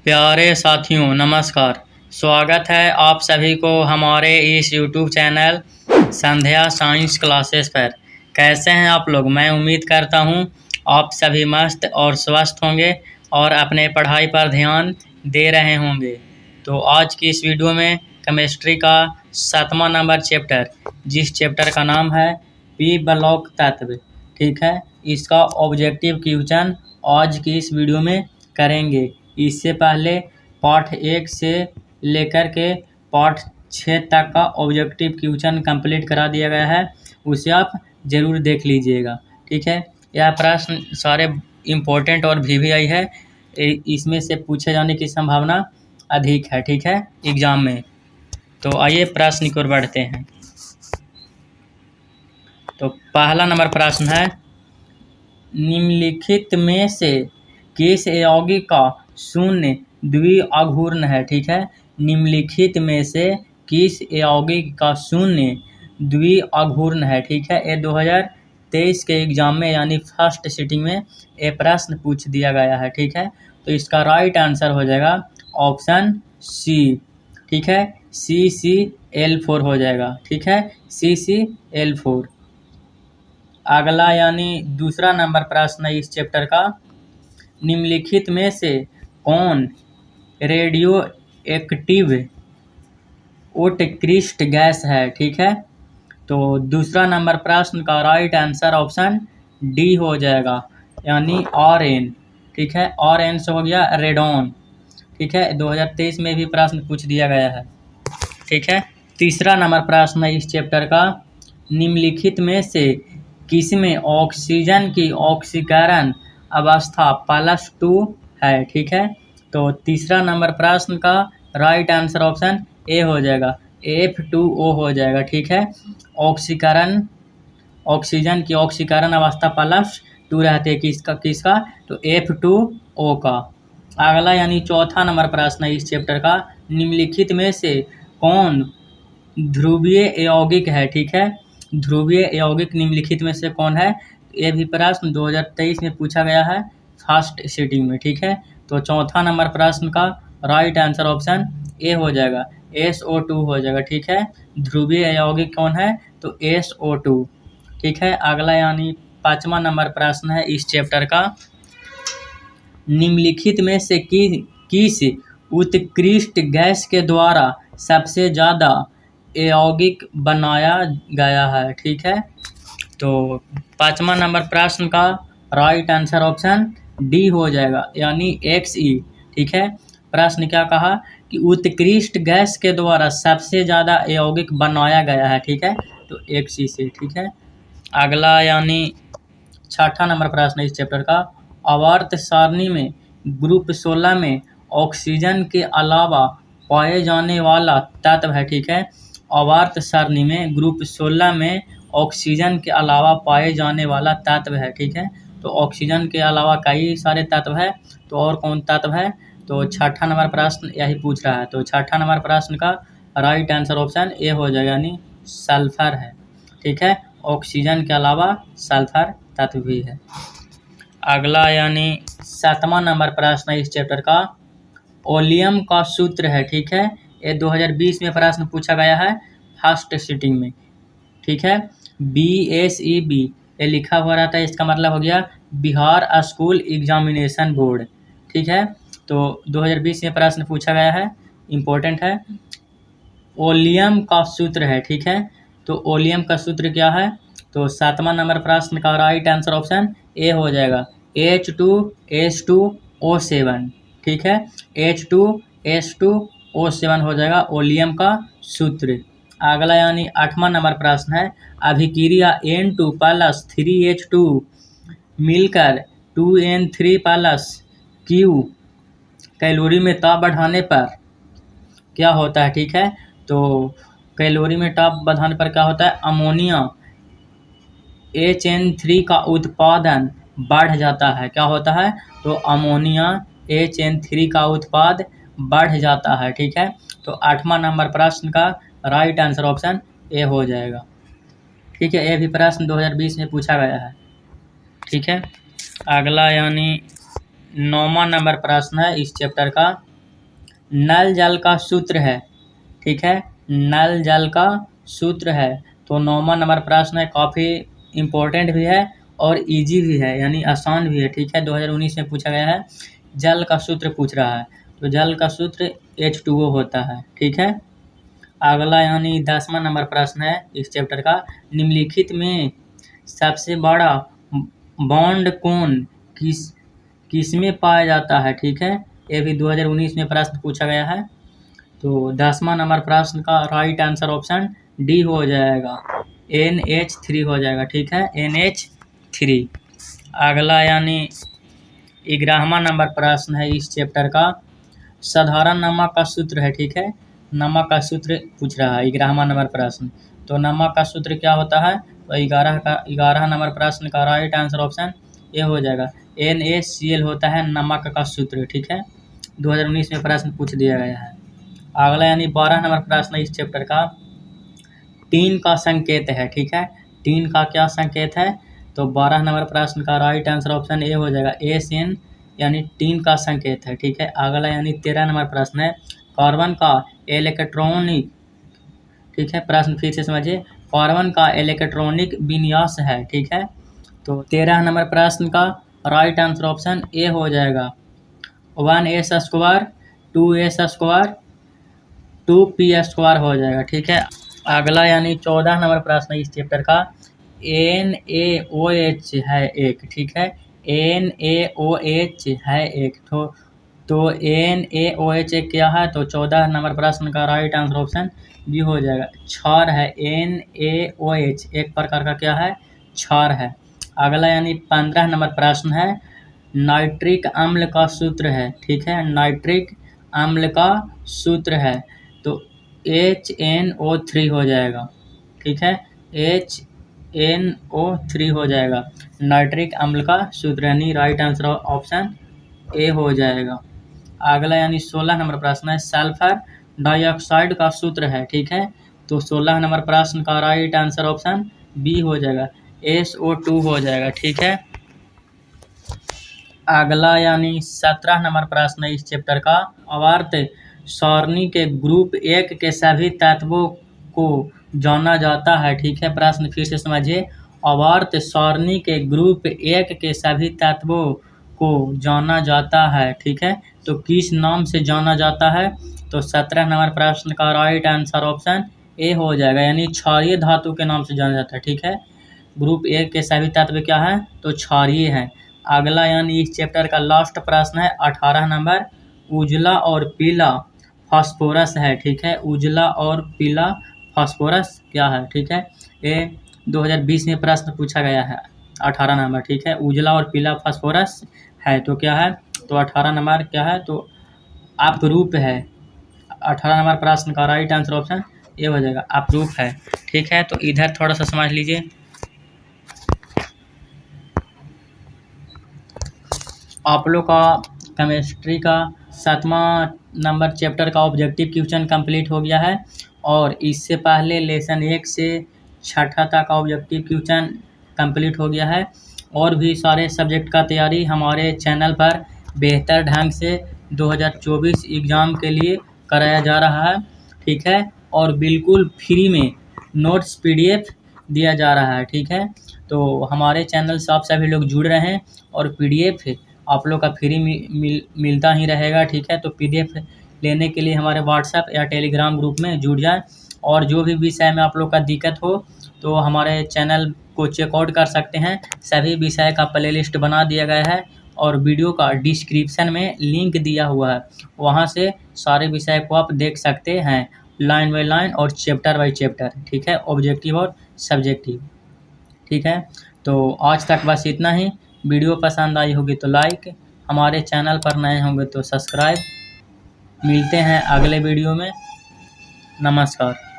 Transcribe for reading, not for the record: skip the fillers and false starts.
प्यारे साथियों नमस्कार। स्वागत है आप सभी को हमारे इस यूट्यूब चैनल संध्या साइंस क्लासेस पर। कैसे हैं आप लोग? मैं उम्मीद करता हूं आप सभी मस्त और स्वस्थ होंगे और अपने पढ़ाई पर ध्यान दे रहे होंगे। तो आज की इस वीडियो में केमिस्ट्री का 7वां नंबर चैप्टर, जिस चैप्टर का नाम है पी ब्लॉक तत्व, ठीक है, इसका ऑब्जेक्टिव क्वेश्चन आज की इस वीडियो में करेंगे। इससे पहले पार्ट 1 से लेकर के पार्ट 6 तक का ऑब्जेक्टिव क्वेश्चन कंप्लीट करा दिया गया है, उसे आप ज़रूर देख लीजिएगा, ठीक है। यह प्रश्न सारे इम्पोर्टेंट और वीवीआई है, इसमें से पूछे जाने की संभावना अधिक है, ठीक है, एग्जाम में। तो आइए प्रश्न की ओर बढ़ते हैं। तो पहला नंबर प्रश्न है, निम्नलिखित में से किस यौगिक का शून्य द्विअघूर्ण है, ठीक है। निम्नलिखित में से किस यौगिक का शून्य द्विअघूर्ण है, ठीक है। ये 2023 के एग्जाम में यानी फर्स्ट सिटिंग में ये प्रश्न पूछ दिया गया है, ठीक है। तो इसका राइट आंसर हो जाएगा ऑप्शन सी, ठीक है, CCl4 हो जाएगा, ठीक है, CCl4। अगला यानी दूसरा नंबर प्रश्न है इस चैप्टर का, निम्नलिखित में से कौन रेडियो एक्टिव उत्कृष्ट गैस है, ठीक है। तो दूसरा नंबर प्रश्न का राइट आंसर ऑप्शन डी हो जाएगा, यानी Rn, ठीक है। Rn से हो गया रेडॉन, ठीक है, 2023 में भी प्रश्न पूछ दिया गया है, ठीक है। तीसरा नंबर प्रश्न है इस चैप्टर का, निम्नलिखित में से किसमें ऑक्सीजन की ऑक्सीकरण अवस्था +2 है, ठीक है। तो तीसरा नंबर प्रश्न का राइट आंसर ऑप्शन ए हो जाएगा, F2O हो जाएगा, ठीक है। ऑक्सीजन की ऑक्सीकरण अवस्था +2 रहती है, किसका? तो F2O का। अगला यानी चौथा नंबर प्रश्न है इस चैप्टर का, निम्नलिखित में से कौन ध्रुवीय यौगिक है, ठीक है। ध्रुवीय यौगिक निम्नलिखित में से कौन है? ये भी प्रश्न 2023 में पूछा गया है फर्स्ट सिटिंग में, ठीक है। तो चौथा नंबर प्रश्न का राइट आंसर ऑप्शन ए हो जाएगा, SO2 हो जाएगा, ठीक है। ध्रुवीय यौगिक कौन है? तो SO2, ठीक है। अगला यानी 5वां नंबर प्रश्न है इस चैप्टर का, निम्नलिखित में से किस उत्कृष्ट गैस के द्वारा सबसे ज़्यादा यौगिक बनाया गया है, ठीक है। तो 5वां नंबर प्रश्न का राइट आंसर ऑप्शन डी हो जाएगा, यानी XE, ठीक है। प्रश्न क्या कहा कि उत्कृष्ट गैस के द्वारा सबसे ज़्यादा यौगिक बनाया गया है, ठीक है, तो XE से, ठीक है। अगला यानी 6ठा नंबर प्रश्न इस चैप्टर का, आवर्त सारणी में ग्रुप 16 में ऑक्सीजन के अलावा पाए जाने वाला तत्व है, ठीक है। आवर्त सारणी में ग्रुप 16 में ऑक्सीजन के अलावा पाए जाने वाला तत्व है, ठीक है। तो ऑक्सीजन के अलावा कई सारे तत्व है, तो और कौन तत्व है? तो 6ठा नंबर प्रश्न यही पूछ रहा है। तो 6ठा नंबर प्रश्न का राइट आंसर ऑप्शन ए हो जाएगा, यानी सल्फर है, ठीक है। ऑक्सीजन के अलावा सल्फर तत्व भी है। अगला यानी 7वां नंबर प्रश्न है इस चैप्टर का, ओलियम का सूत्र है, ठीक है। ये 2020 में प्रश्न पूछा गया है फर्स्ट सिटिंग में, ठीक है। BSEB ये लिखा हुआ रहता है, इसका मतलब हो गया बिहार स्कूल एग्जामिनेशन बोर्ड, ठीक है। तो 2020 में प्रश्न पूछा गया है, इम्पोर्टेंट है। ओलियम का सूत्र है, ठीक है। तो ओलियम का सूत्र क्या है? तो 7वां नंबर प्रश्न का राइट आंसर ऑप्शन ए हो जाएगा, H2S2O7, ठीक है। H2S2O7 हो जाएगा ओलियम का सूत्र। अगला यानी 8वां नंबर प्रश्न है, अभिक्रिया N2 + 3H2 मिलकर 2N3 + Q कैलोरी में ताप बढ़ाने पर क्या होता है, ठीक है। तो कैलोरी में ताप बढ़ाने पर क्या होता है? अमोनिया HN3 का उत्पादन बढ़ जाता है, क्या होता है? तो अमोनिया HN3 का उत्पाद बढ़ जाता है, ठीक है। तो 8वां नंबर प्रश्न का राइट आंसर ऑप्शन ए हो जाएगा, ठीक है। ये भी प्रश्न 2020 में पूछा गया है, ठीक है। अगला यानी 9वां नंबर प्रश्न है इस चैप्टर का, नल जल का सूत्र है, ठीक है, नल जल का सूत्र है। तो 9वां नंबर प्रश्न है, काफ़ी इम्पोर्टेंट भी है और इजी भी है, यानी आसान भी है, ठीक है। 2019 में पूछा गया है, जल का सूत्र पूछ रहा है, तो जल का सूत्र H2O होता है, ठीक है। अगला यानी 10वां नंबर प्रश्न है इस चैप्टर का, निम्नलिखित में सबसे बड़ा बॉन्ड कोण किस में पाया जाता है, ठीक है। ये भी 2019 में प्रश्न पूछा गया है। तो 10वां नंबर प्रश्न का राइट आंसर ऑप्शन डी हो जाएगा, NH3 हो जाएगा, ठीक है, NH3। अगला यानी 11वां नंबर प्रश्न है इस चैप्टर का, साधारण नमक का सूत्र है, ठीक है, नमक का सूत्र पूछ रहा है 11वां नंबर प्रश्न। तो नमक का सूत्र क्या होता है, तो 11 नंबर प्रश्न का राइट आंसर ऑप्शन ए हो जाएगा, NaCl होता है नमक का सूत्र, ठीक है। 2019 में प्रश्न पूछ दिया गया है। अगला यानी 12 नंबर प्रश्न इस चैप्टर का, टीन का संकेत है, ठीक है, टीन का क्या संकेत है, तो 12 नंबर प्रश्न का राइट आंसर ऑप्शन ए हो जाएगा, SN यानी टीन का संकेत है, ठीक है। अगला यानी 13 नंबर प्रश्न है, कार्बन का इलेक्ट्रॉनिक, ठीक है, प्रश्न फिर से समझिए, कार्बन का इलेक्ट्रॉनिक विन्यास है, ठीक है। तो 13 नंबर प्रश्न का राइट आंसर ऑप्शन ए हो जाएगा, 1s², 2s², 2p² हो जाएगा, ठीक है। अगला यानी 14 नंबर प्रश्न इस चैप्टर का, NaOH है एक, ठीक है, NaOH है एक, तो NaOH एक क्या है, तो 14 नंबर प्रश्न का राइट आंसर ऑप्शन बी हो जाएगा, क्षार है, NaOH एक प्रकार का क्या है, क्षार है। अगला यानी 15 नंबर प्रश्न है, नाइट्रिक अम्ल का सूत्र है, ठीक है, नाइट्रिक अम्ल का सूत्र है, तो HNO3 हो जाएगा, ठीक है, HNO3 हो जाएगा, नाइट्रिक अम्ल का सूत्र, यानी राइट आंसर ऑप्शन ए हो जाएगा। अगला यानी 16 नंबर प्रश्न है, सल्फर डाइऑक्साइड का सूत्र है, ठीक है, तो 16 नंबर प्रश्न का राइट आंसर ऑप्शन बी हो जाएगा, SO2 हो जाएगा, ठीक है। अगला यानी 17 नंबर प्रश्न है इस चैप्टर का, आवर्त सारणी के ग्रुप 1 के सभी तत्वों को जाना जाता है, ठीक है, प्रश्न फिर से समझिए, आवर्त सारणी के ग्रुप 1 के सभी तत्वों को जाना जाता है, ठीक है, तो किस नाम से जाना जाता है, तो 17 नंबर प्रश्न का राइट आंसर ऑप्शन ए हो जाएगा, यानी क्षारीय धातु के नाम से जाना जाता है, ठीक है। ग्रुप 1 के सभी तत्व क्या है, तो क्षारीय है। अगला यानी इस चैप्टर का लास्ट प्रश्न है 18 नंबर, उजला और पीला फास्फोरस है, ठीक है, उजला और पीला फास्फोरस क्या है, ठीक है, ये 2020 में प्रश्न पूछा गया है 18 नंबर, ठीक है, उजला और पीला फास्फोरस है, तो क्या है, तो 18 नंबर क्या है, तो अपरूप है। 18 नंबर प्रश्न का राइट आंसर ऑप्शन ये हो जाएगा, अपरूप है, ठीक है। तो इधर थोड़ा सा समझ लीजिए, आप लोग का केमिस्ट्री का 7वां नंबर चैप्टर का ऑब्जेक्टिव क्वेश्चन कंप्लीट हो गया है, और इससे पहले लेसन 1 से 6ठा तक का ऑब्जेक्टिव क्वेश्चन कंप्लीट हो गया है, और भी सारे सब्जेक्ट का तैयारी हमारे चैनल पर बेहतर ढंग से 2024 एग्ज़ाम के लिए कराया जा रहा है, ठीक है, और बिल्कुल फ्री में नोट्स PDF दिया जा रहा है, ठीक है। तो हमारे चैनल से आप सभी लोग जुड़ रहे हैं, और PDF आप लोग का फ्री मिलता ही रहेगा, ठीक है। तो PDF लेने के लिए हमारे व्हाट्सएप या टेलीग्राम ग्रुप में जुड़ जाएं, और जो भी विषय में आप लोग का दिक्कत हो तो हमारे चैनल को चेकआउट कर सकते हैं, सभी विषय का प्लेलिस्ट बना दिया गया है, और वीडियो का डिस्क्रिप्शन में लिंक दिया हुआ है, वहाँ से सारे विषय को आप देख सकते हैं, लाइन बाई लाइन और चैप्टर बाई चैप्टर, ठीक है, ऑब्जेक्टिव और सब्जेक्टिव, ठीक है। तो आज तक बस इतना ही, वीडियो पसंद आई होगी तो लाइक, हमारे चैनल पर नए होंगे तो सब्सक्राइब। मिलते हैं अगले वीडियो में, नमस्कार।